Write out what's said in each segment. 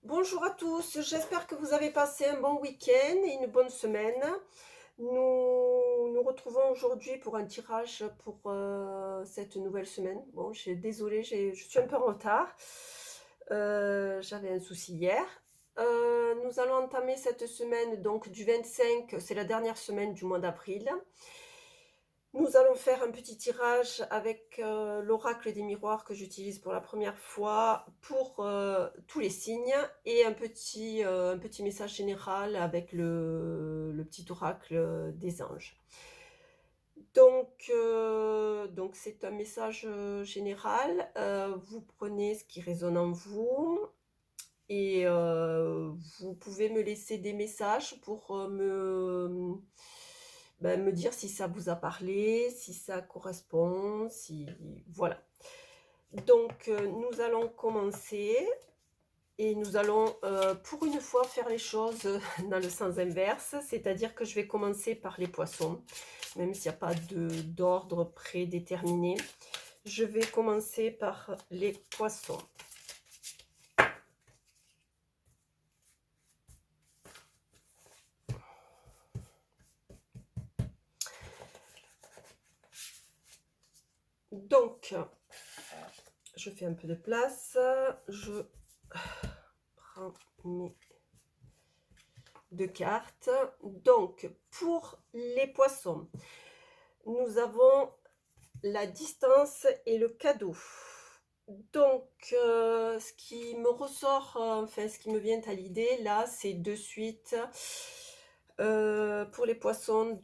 Bonjour à tous, j'espère que vous avez passé un bon week-end et une bonne semaine. Nous retrouvons aujourd'hui pour un tirage pour cette nouvelle semaine. Bon, désolée, je suis un peu en retard. J'avais un souci hier. Nous allons entamer cette semaine donc du 25, c'est la dernière semaine du mois d'avril. Nous allons faire un petit tirage avec l'oracle des miroirs que j'utilise pour la première fois pour tous les signes et un petit message général avec le petit oracle des anges. Donc c'est un message général. Vous prenez ce qui résonne en vous et vous pouvez me laisser des messages pour me dire si ça vous a parlé, si ça correspond, si voilà. Donc nous allons commencer et nous allons, pour une fois, faire les choses dans le sens inverse, c'est-à-dire que je vais commencer par les poissons, même s'il n'y a pas d'ordre prédéterminé. Je vais commencer par les poissons. Donc, je fais un peu de place, je prends mes deux cartes. Donc, pour les poissons, nous avons la distance et le cadeau. Donc, ce qui me ressort, enfin, ce qui me vient à l'idée, là, c'est de suite, pour les poissons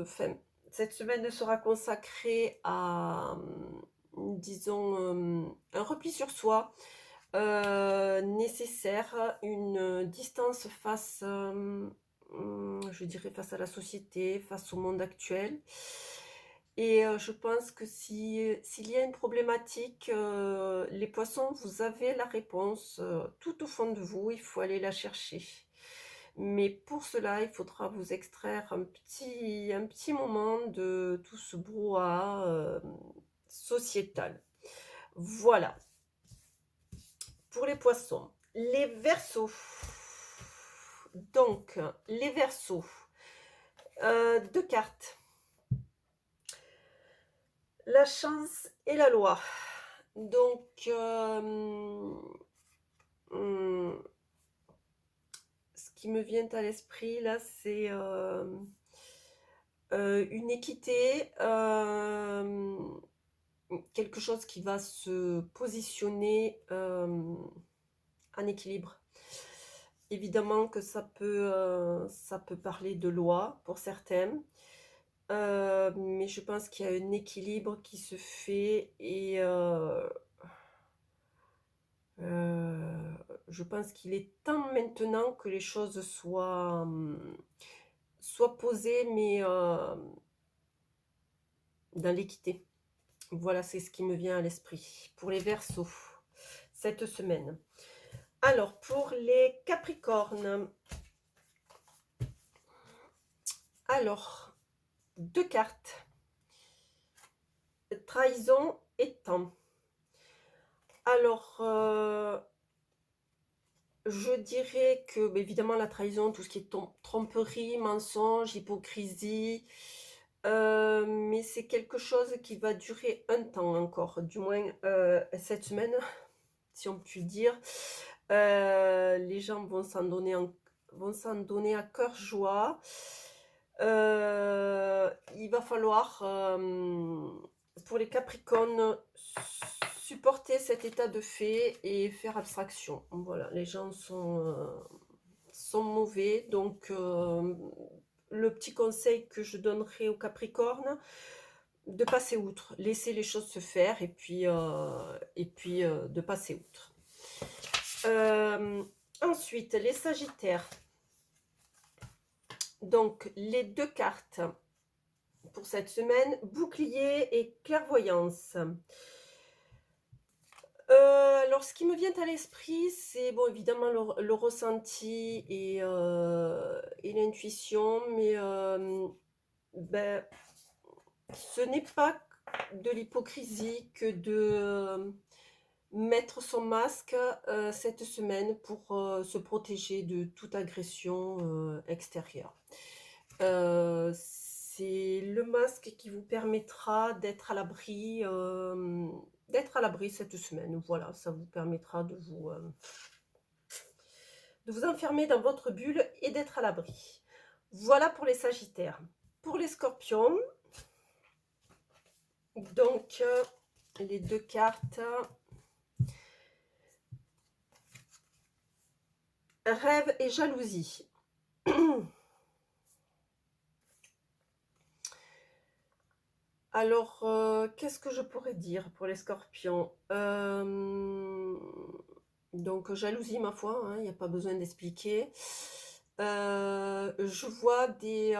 enfin, cette semaine sera consacrée à, disons, un repli sur soi, nécessaire, une distance face, je dirais face à la société, face au monde actuel. Et je pense que s'il y a une problématique, les poissons, vous avez la réponse, tout au fond de vous, il faut aller la chercher. Mais pour cela, il faudra vous extraire un petit moment de tout ce brouhaha, sociétal. Voilà, pour les poissons. Les Verseaux. Donc, les Verseaux, 2 cartes. La chance et la loi. Donc, ce qui me vient à l'esprit là, c'est une équité, quelque chose qui va se positionner en équilibre. Évidemment que ça peut parler de loi pour certains, mais je pense qu'il y a un équilibre qui se fait et je pense qu'il est temps maintenant que les choses soient posées, mais dans l'équité. Voilà, c'est ce qui me vient à l'esprit pour les Verseaux cette semaine. Alors, pour les Capricornes, alors, 2 cartes. Trahison et temps. Alors, je dirais que, évidemment, la trahison, tout ce qui est tromperie, mensonge, hypocrisie, mais c'est quelque chose qui va durer un temps encore, du moins cette semaine, si on peut dire. Les gens vont s'en donner à cœur joie. Il va falloir, pour les Capricornes, supporter cet état de fait et faire abstraction. Voilà, les gens sont mauvais, donc le petit conseil que je donnerai aux Capricornes, de passer outre, laisser les choses se faire et puis de passer outre. Ensuite, les Sagittaires. Donc, les 2 cartes pour cette semaine, bouclier et clairvoyance. Alors, ce qui me vient à l'esprit, c'est bon, évidemment le ressenti et l'intuition, mais ce n'est pas de l'hypocrisie que de mettre son masque cette semaine pour se protéger de toute agression extérieure. C'est le masque qui vous permettra d'être à l'abri cette semaine. Voilà, ça vous permettra de vous enfermer dans votre bulle et d'être à l'abri. Voilà pour les Sagittaires. Pour les Scorpions, donc les deux cartes. Rêve et jalousie. Alors, qu'est-ce que je pourrais dire pour les Scorpions? Donc, jalousie, ma foi, il n'y a pas besoin d'expliquer. Je vois des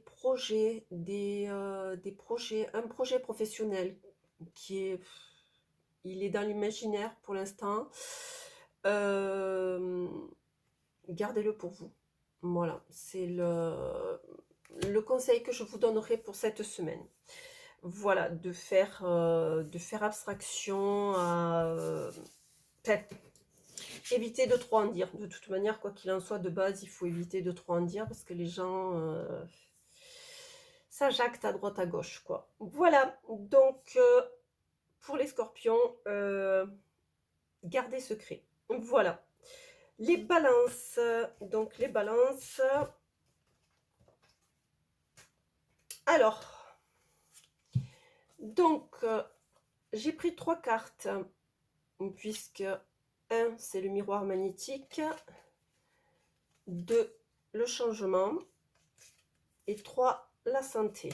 projets, un projet professionnel qui est, il est dans l'imaginaire pour l'instant. Gardez-le pour vous. Voilà, c'est le conseil que je vous donnerai pour cette semaine. Voilà, de faire abstraction à... éviter de trop en dire. De toute manière, quoi qu'il en soit, de base, il faut éviter de trop en dire parce que les gens... ça jacte à droite à gauche, quoi. Voilà, donc pour les Scorpions, gardez secret. Voilà. Les balances, donc les balances. Alors, donc, j'ai pris 3 cartes, puisque 1, c'est le miroir magnétique, 2, le changement, et 3, la santé.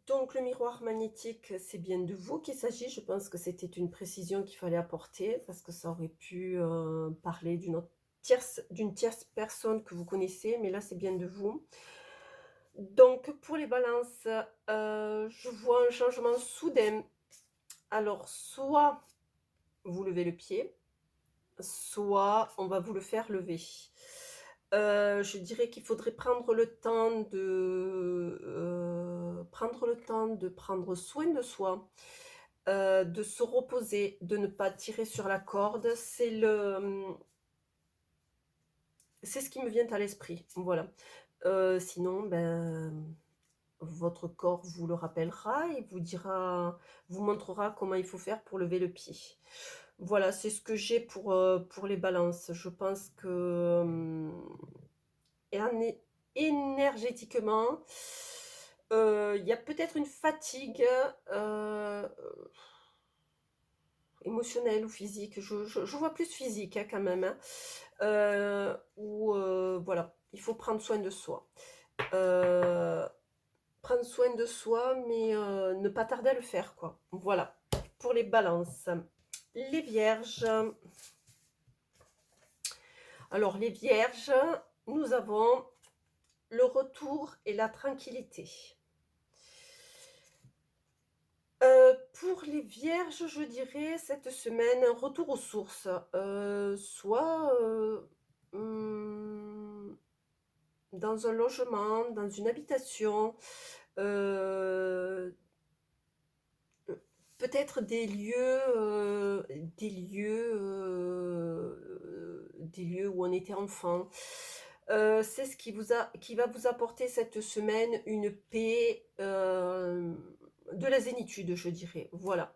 Donc, le miroir magnétique, c'est bien de vous qu'il s'agit. Je pense que c'était une précision qu'il fallait apporter, parce que ça aurait pu parler d'une tierce personne que vous connaissez, mais là, c'est bien de vous. Donc, pour les balances, je vois un changement soudain. Alors, soit vous levez le pied, soit on va vous le faire lever. Je dirais qu'il faudrait prendre le temps de prendre soin de soi, de se reposer, de ne pas tirer sur la corde. C'est ce qui me vient à l'esprit. Voilà. Sinon, votre corps vous le rappellera et vous montrera comment il faut faire pour lever le pied. Voilà, c'est ce que j'ai pour les balances. Je pense que énergétiquement, il y a peut-être une fatigue émotionnelle ou physique. Je vois plus physique quand même. Voilà, il faut prendre soin de soi. Prendre soin de soi, mais ne pas tarder à le faire, quoi. Voilà, pour les balances. Les vierges. Alors, les vierges, nous avons le retour et la tranquillité. Pour les vierges, je dirais cette semaine, un retour aux sources. Soit dans un logement, dans une habitation, peut-être des lieux où on était enfant. C'est ce qui va vous apporter cette semaine une paix, de la zénitude, je dirais. Voilà.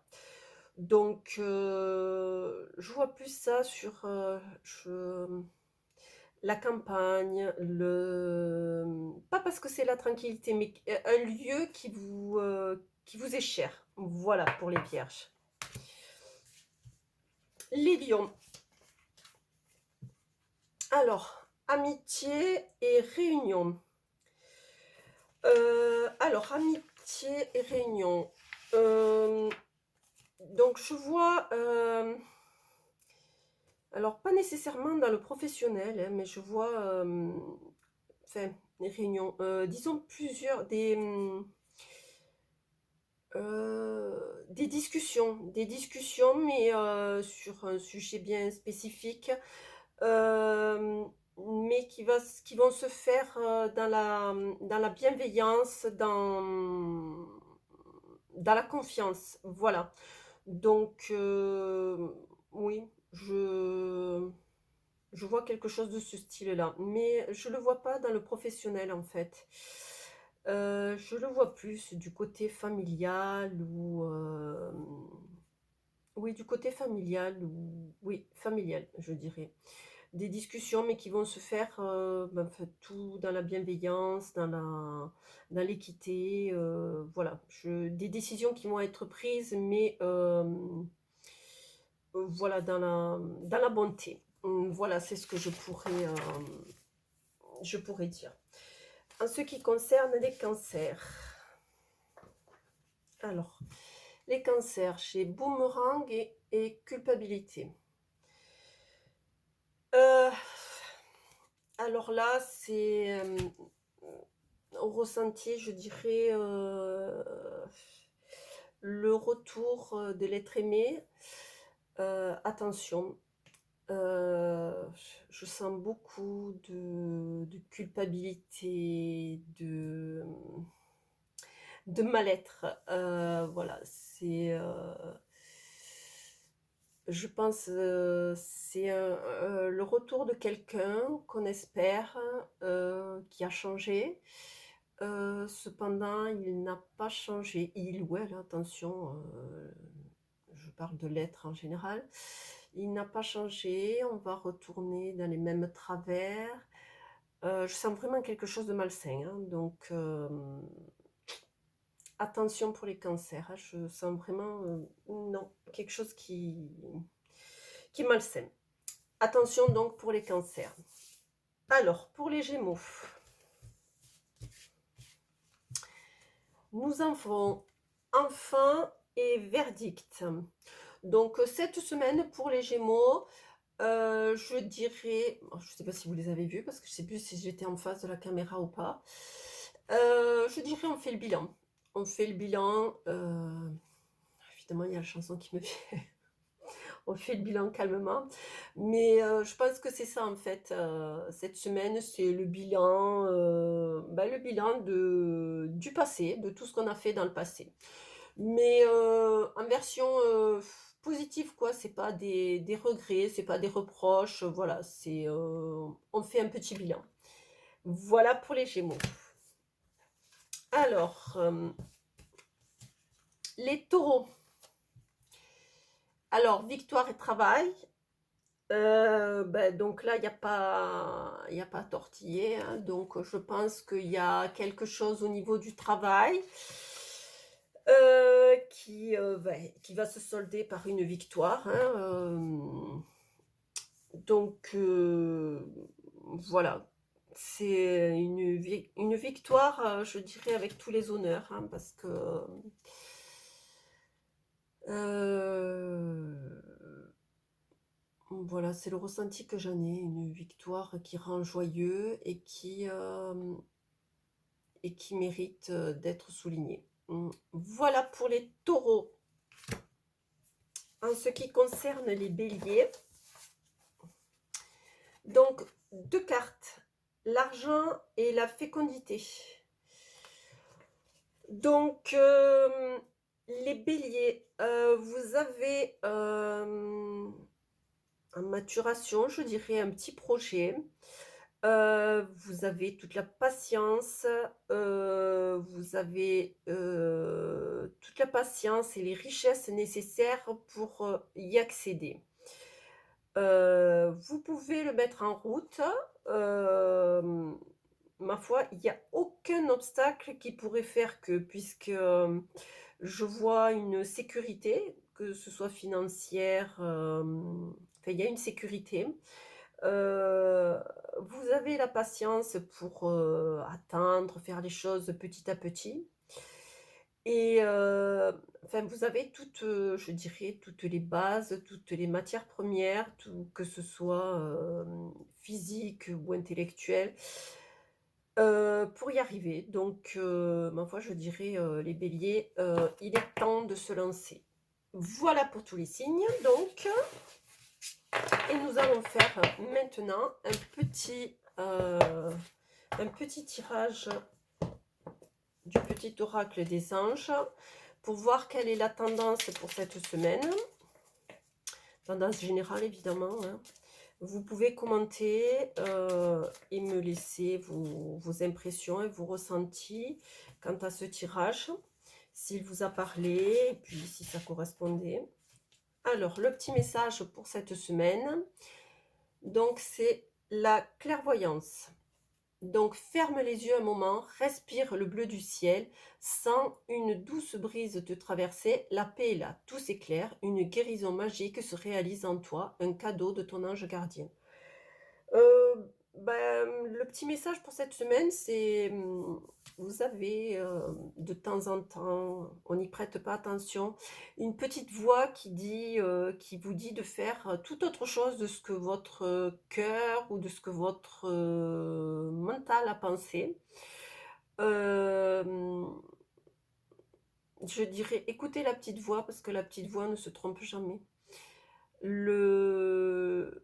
Donc, je vois plus ça sur la campagne, pas parce que c'est la tranquillité, mais un lieu qui vous est cher. Voilà pour les vierges. Les lions. Alors, amitié et réunion. Alors, amitié et réunion. Donc, je vois... alors, pas nécessairement dans le professionnel, mais je vois... enfin, les réunions. Disons plusieurs... des discussions, mais sur un sujet bien spécifique, mais qui vont se faire dans la bienveillance, dans la confiance, voilà. Donc, oui, je vois quelque chose de ce style-là, mais je le vois pas dans le professionnel, en fait. Je le vois plus du côté familial ou, oui, du côté familial ou oui, familial, je dirais. Des discussions, mais qui vont se faire, ben, en fait, tout dans la bienveillance, dans l'équité, voilà. Des décisions qui vont être prises, mais voilà, dans la bonté. Voilà, c'est ce que je pourrais dire. En ce qui concerne les cancers, alors, les cancers chez boomerang et culpabilité. Euh, alors là, c'est au ressenti, je dirais, le retour de l'être aimé. Attention, je sens beaucoup de culpabilité, de mal-être. Voilà, je pense, c'est le retour de quelqu'un qu'on espère, qui a changé. Cependant, il n'a pas changé. Il ou elle, attention, je parle de l'être en général. Il n'a pas changé, on va retourner dans les mêmes travers. Je sens vraiment quelque chose de malsain, hein, donc attention pour les cancers, hein, je sens vraiment, non, quelque chose qui est malsain. Attention donc pour les cancers. Alors, pour les Gémeaux, nous avons enfin et verdict. Donc, cette semaine pour les Gémeaux, je dirais, je ne sais pas si vous les avez vus parce que je ne sais plus si j'étais en face de la caméra ou pas. Je dirais on fait le bilan. On fait le bilan. Évidemment, il y a la chanson qui me vient. On fait le bilan calmement. Mais je pense que c'est ça en fait. Cette semaine, c'est le bilan du passé, de tout ce qu'on a fait dans le passé. Mais en version positive, quoi. C'est pas des regrets, c'est pas des reproches. Voilà, on fait un petit bilan. Voilà pour les Gémeaux. Alors, les Taureaux. Alors, victoire et travail. Donc là, il y a pas à tortiller, hein. Donc, je pense qu'il y a quelque chose au niveau du travail qui va se solder par une victoire, hein. Donc, voilà. C'est une victoire, je dirais, avec tous les honneurs, hein, parce que voilà, c'est le ressenti que j'en ai, une victoire qui rend joyeux et qui mérite d'être soulignée. Voilà pour les taureaux. En ce qui concerne les béliers, donc 2 cartes, l'argent et la fécondité. Donc, les béliers, vous avez en maturation, je dirais, un petit projet. Vous avez toute la patience, vous avez toute la patience et les richesses nécessaires pour y accéder. Vous pouvez le mettre en route. Ma foi, il n'y a aucun obstacle qui pourrait faire que, puisque je vois une sécurité, que ce soit financière, il y a une sécurité. Vous avez la patience pour attendre, faire les choses petit à petit. Et vous avez je dirais, toutes les bases, toutes les matières premières, que ce soit physique ou intellectuel, pour y arriver. Donc, ma foi, je dirais, les béliers, il est temps de se lancer. Voilà pour tous les signes, donc. Et nous allons faire maintenant un petit tirage du petit oracle des anges pour voir quelle est la tendance pour cette semaine. Tendance générale, évidemment, hein. Vous pouvez commenter et me laisser vos impressions et vos ressentis quant à ce tirage, s'il vous a parlé et puis si ça correspondait. Alors, le petit message pour cette semaine, donc c'est la clairvoyance. Donc, ferme les yeux un moment, respire le bleu du ciel, sens une douce brise te traverser, la paix est là, tout s'éclaire, une guérison magique se réalise en toi, un cadeau de ton ange gardien. Le petit message pour cette semaine, c'est, vous avez, de temps en temps, on n'y prête pas attention, une petite voix qui vous dit de faire, tout autre chose de ce que votre, cœur ou de ce que votre, mental a pensé. Hem, je dirais écoutez la petite voix parce que la petite voix ne se trompe jamais. Le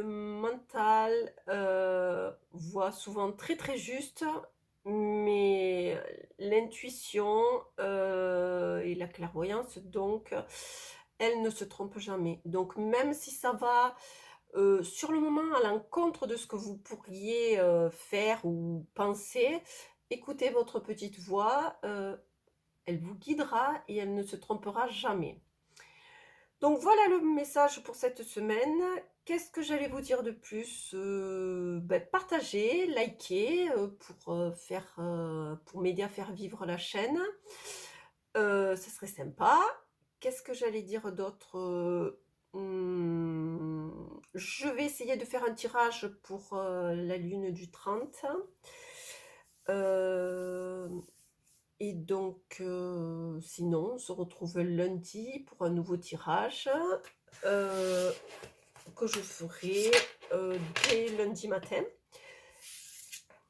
mental, voit souvent très, très juste, mais l'intuition, et la clairvoyance donc, elles ne se trompent jamais. Donc même si ça va, sur le moment à l'encontre de ce que vous pourriez, faire ou penser, écoutez votre petite voix, elle vous guidera et elle ne se trompera jamais. Donc voilà le message pour cette semaine. Qu'est-ce que j'allais vous dire de plus? Partagez, likez, pour m'aider à faire vivre la chaîne. Ce serait sympa. Qu'est-ce que j'allais dire d'autre? Je vais essayer de faire un tirage pour, la lune du 30. Hem Et donc, sinon, on se retrouve lundi pour un nouveau tirage, heu, que je ferai, dès lundi matin.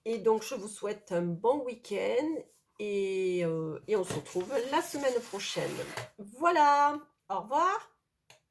Et donc je vous souhaite un bon week-end et on se retrouve la semaine prochaine. Voilà, au revoir.